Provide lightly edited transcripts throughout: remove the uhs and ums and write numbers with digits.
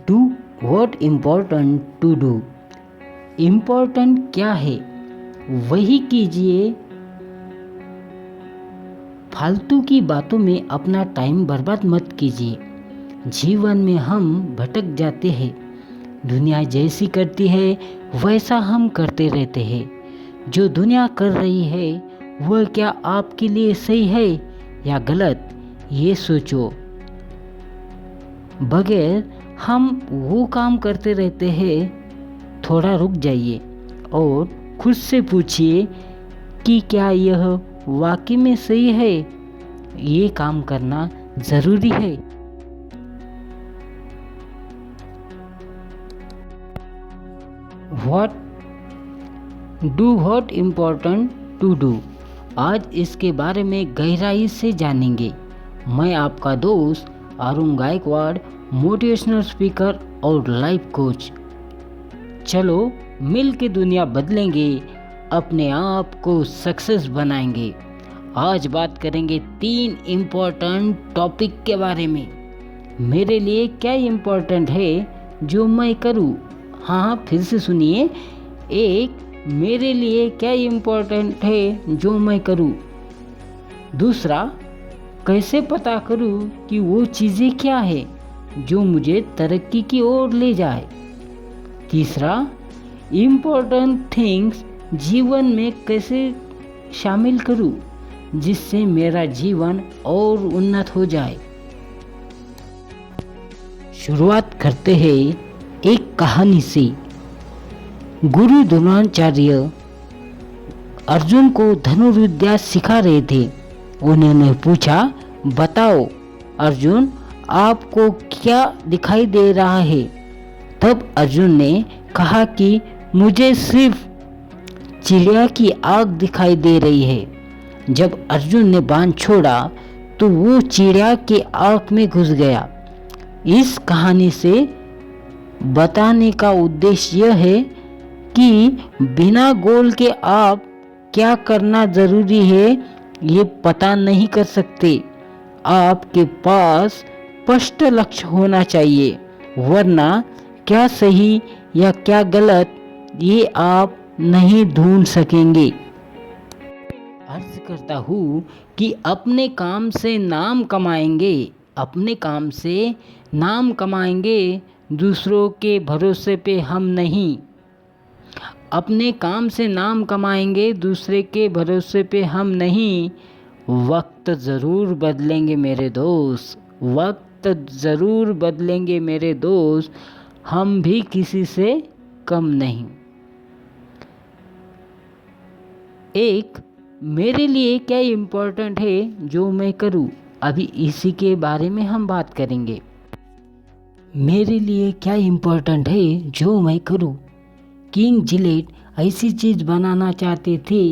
Do what important to do. Important क्या है वही कीजिए। फालतू की बातों में अपना टाइम बर्बाद मत कीजिए। जीवन में हम भटक जाते हैं, दुनिया जैसी करती है वैसा हम करते रहते हैं। जो दुनिया कर रही है वह क्या आपके लिए सही है या गलत, ये सोचो। बगैर हम वो काम करते रहते हैं। थोड़ा रुक जाइए और खुद से पूछिए कि क्या यह वाकई में सही है, ये काम करना ज़रूरी है। व्हाट इम्पोर्टेंट टू डू, आज इसके बारे में गहराई से जानेंगे। मैं आपका दोस्त अरुण गायकवाड़, मोटिवेशनल स्पीकर और लाइफ कोच। चलो मिल के दुनिया बदलेंगे, अपने आप को सक्सेस बनाएंगे। आज बात करेंगे 3 इम्पोर्टेंट टॉपिक के बारे में। मेरे लिए क्या इम्पोर्टेंट है जो मैं करूँ। हाँ, फिर से सुनिए। 1, मेरे लिए क्या इम्पोर्टेंट है जो मैं करूँ। 2, कैसे पता करूँ कि वो चीज़ें क्या है जो मुझे तरक्की की ओर ले जाए। 3, इम्पोर्टेंट थिंग्स जीवन में कैसे शामिल करूँ जिससे मेरा जीवन और उन्नत हो जाए। शुरुआत करते हैं एक कहानी से। गुरु द्रोणाचार्य अर्जुन को धनुर्विद्या सिखा रहे थे। उन्होंने पूछा, बताओ अर्जुन, आपको क्या दिखाई दे रहा है। तब अर्जुन ने कहा कि मुझे सिर्फ चिड़िया की आँख दिखाई दे रही है। जब अर्जुन ने बाण छोड़ा तो वो चिड़िया की आँख में घुस गया। इस कहानी से बताने का उद्देश्य यह है कि बिना गोल के आप क्या करना ज़रूरी है ये पता नहीं कर सकते। आपके पास स्पष्ट लक्ष्य होना चाहिए, वरना क्या सही या क्या गलत ये आप नहीं ढूंढ सकेंगे। अर्ज करता हूँ कि अपने काम से नाम कमाएंगे, अपने काम से नाम कमाएंगे, दूसरों के भरोसे पे हम नहीं। अपने काम से नाम कमाएंगे, दूसरे के भरोसे पे हम नहीं। वक्त ज़रूर बदलेंगे मेरे दोस्त, वक्त ज़रूर बदलेंगे मेरे दोस्त, हम भी किसी से कम नहीं। 1, मेरे लिए क्या इम्पोर्टेंट है जो मैं करूं। अभी इसी के बारे में हम बात करेंगे। मेरे लिए क्या इम्पोर्टेंट है जो मैं करूं। किंग जिलेट ऐसी चीज़ बनाना चाहते थे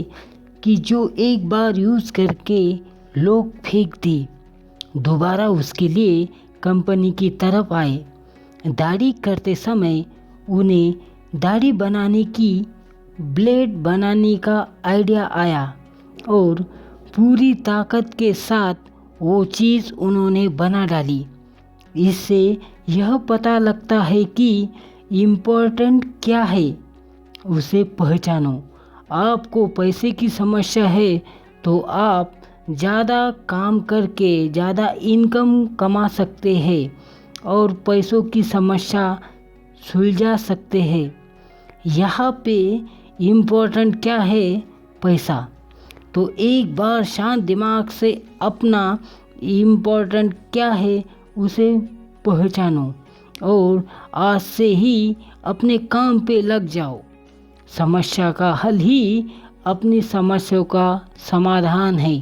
कि जो एक बार यूज़ करके लोग फेंक दे, दोबारा उसके लिए कंपनी की तरफ आए। दाढ़ी करते समय उन्हें दाढ़ी बनाने की ब्लेड बनाने का आइडिया आया और पूरी ताकत के साथ वो चीज़ उन्होंने बना डाली। इससे यह पता लगता है कि इम्पोर्टेंट क्या है, उसे पहचानो। आपको पैसे की समस्या है तो आप ज़्यादा काम करके ज़्यादा इनकम कमा सकते हैं और पैसों की समस्या सुलझा सकते हैं। यहाँ पे इम्पोर्टेंट क्या है, पैसा। तो एक बार शांत दिमाग से अपना इम्पोर्टेंट क्या है उसे पहचानो और आज से ही अपने काम पे लग जाओ। समस्या का हल ही अपनी समस्याओं का समाधान है।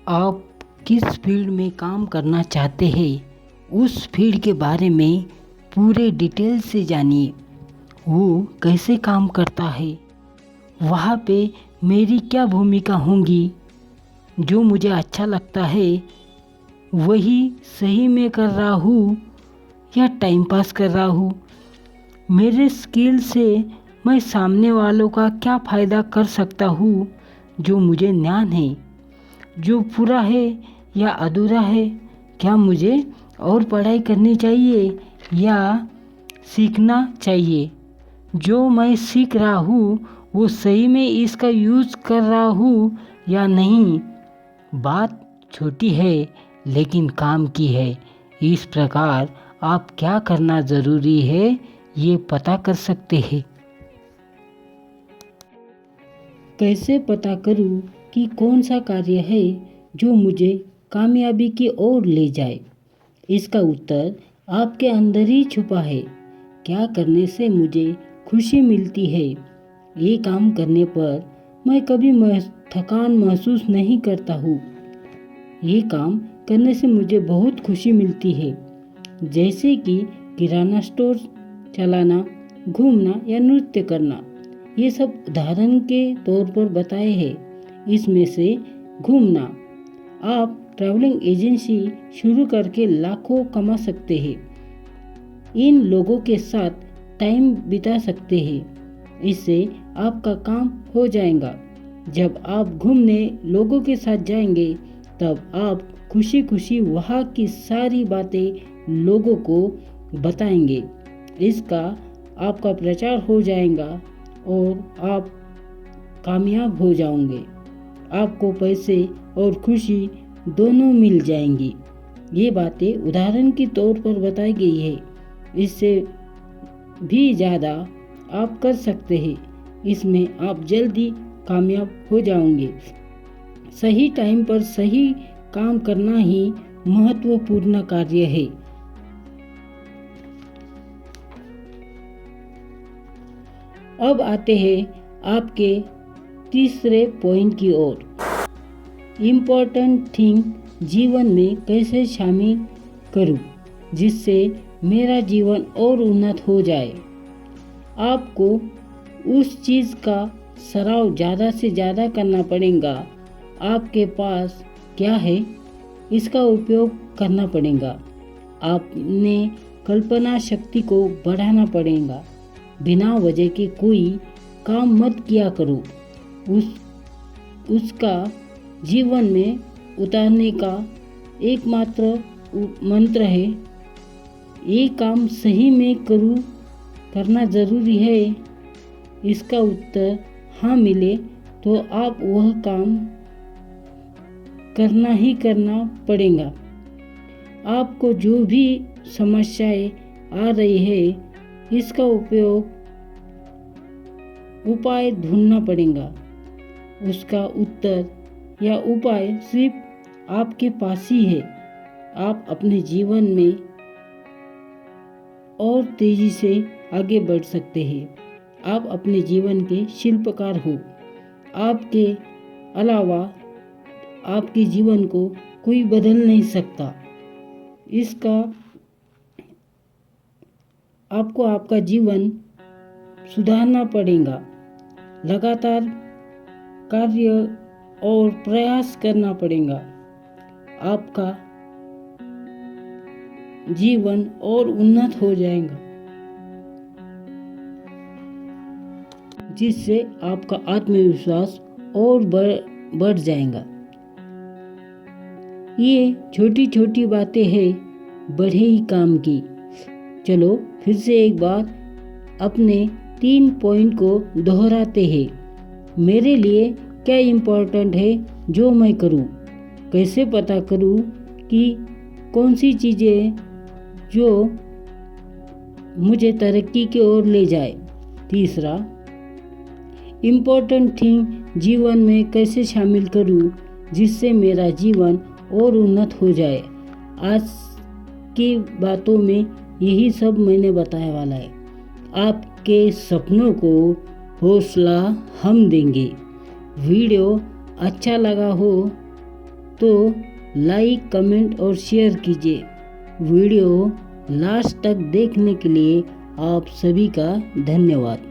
आप किस फील्ड में काम करना चाहते हैं, उस फील्ड के बारे में पूरे डिटेल से जानिए। वो कैसे काम करता है, वहाँ पे मेरी क्या भूमिका होगी। जो मुझे अच्छा लगता है वही सही में कर रहा हूँ या टाइम पास कर रहा हूँ। मेरे स्किल से मैं सामने वालों का क्या फ़ायदा कर सकता हूँ। जो मुझे ज्ञान है, जो पूरा है या अधूरा है, क्या मुझे और पढ़ाई करनी चाहिए या सीखना चाहिए? जो मैं सीख रहा हूँ वो सही में इसका यूज़ कर रहा हूँ या नहीं? बात छोटी है लेकिन काम की है। इस प्रकार आप क्या करना ज़रूरी है ये पता कर सकते हैं। कैसे पता करूँ कि कौन सा कार्य है जो मुझे कामयाबी की ओर ले जाए? इसका उत्तर आपके अंदर ही छुपा है। क्या करने से मुझे खुशी मिलती है? ये काम करने पर मैं कभी थकान महसूस नहीं करता हूँ। ये काम करने से मुझे बहुत खुशी मिलती है, जैसे कि किराना स्टोर चलाना, घूमना या नृत्य करना। ये सब उदाहरण के तौर पर बताए हैं। इसमें से घूमना, आप ट्रैवलिंग एजेंसी शुरू करके लाखों कमा सकते हैं। इन लोगों के साथ टाइम बिता सकते हैं। इससे आपका काम हो जाएगा। जब आप घूमने लोगों के साथ जाएंगे तब आप खुशी खुशी वहाँ की सारी बातें लोगों को बताएंगे। इसका आपका प्रचार हो जाएगा और आप कामयाब हो जाओगे। आपको पैसे और खुशी दोनों मिल जाएंगी। ये बातें उदाहरण के तौर पर बताई गई है। इससे भी ज़्यादा आप कर सकते हैं। इसमें आप जल्दी कामयाब हो जाओगे। सही टाइम पर सही काम करना ही महत्वपूर्ण कार्य है। अब आते हैं आपके तीसरे पॉइंट की ओर। इम्पोर्टेंट थिंग जीवन में कैसे शामिल करूं जिससे मेरा जीवन और उन्नत हो जाए? आपको उस चीज़ का सराव ज़्यादा से ज़्यादा करना पड़ेगा। आपके पास क्या है इसका उपयोग करना पड़ेगा। आपने कल्पना शक्ति को बढ़ाना पड़ेगा। बिना वजह के कोई काम मत किया करो। उसका जीवन में उतारने का एकमात्र मंत्र है, ये काम सही में करना ज़रूरी है। इसका उत्तर हाँ मिले तो आप वह काम करना पड़ेगा। आपको जो भी समस्याएं आ रही है इसका उपाय ढूंढना पड़ेगा। उसका उत्तर या उपाय सिर्फ आपके पास ही है। आप अपने जीवन में और तेजी से आगे बढ़ सकते हैं। आप अपने जीवन के शिल्पकार हो। आपके अलावा आपके जीवन को कोई बदल नहीं सकता। इसका आपको आपका जीवन सुधारना पड़ेगा। लगातार कार्य और प्रयास करना पड़ेगा। आपका जीवन और उन्नत हो जाएगा, जिससे आपका आत्मविश्वास और बढ़ जाएगा। ये छोटी छोटी बातें हैं बड़े ही काम की। चलो फिर से एक बार अपने 3 पॉइंट को दोहराते हैं। मेरे लिए क्या इम्पोर्टेंट है जो मैं करूं? कैसे पता करूं कि कौन सी चीज़ें जो मुझे तरक्की की ओर ले जाए? तीसरा, इम्पोर्टेंट थिंग जीवन में कैसे शामिल करूं जिससे मेरा जीवन और उन्नत हो जाए? आज की बातों में यही सब मैंने बताया वाला है। आपके सपनों को हौसला हम देंगे। वीडियो अच्छा लगा हो तो लाइक, कमेंट और शेयर कीजिए। वीडियो लास्ट तक देखने के लिए आप सभी का धन्यवाद।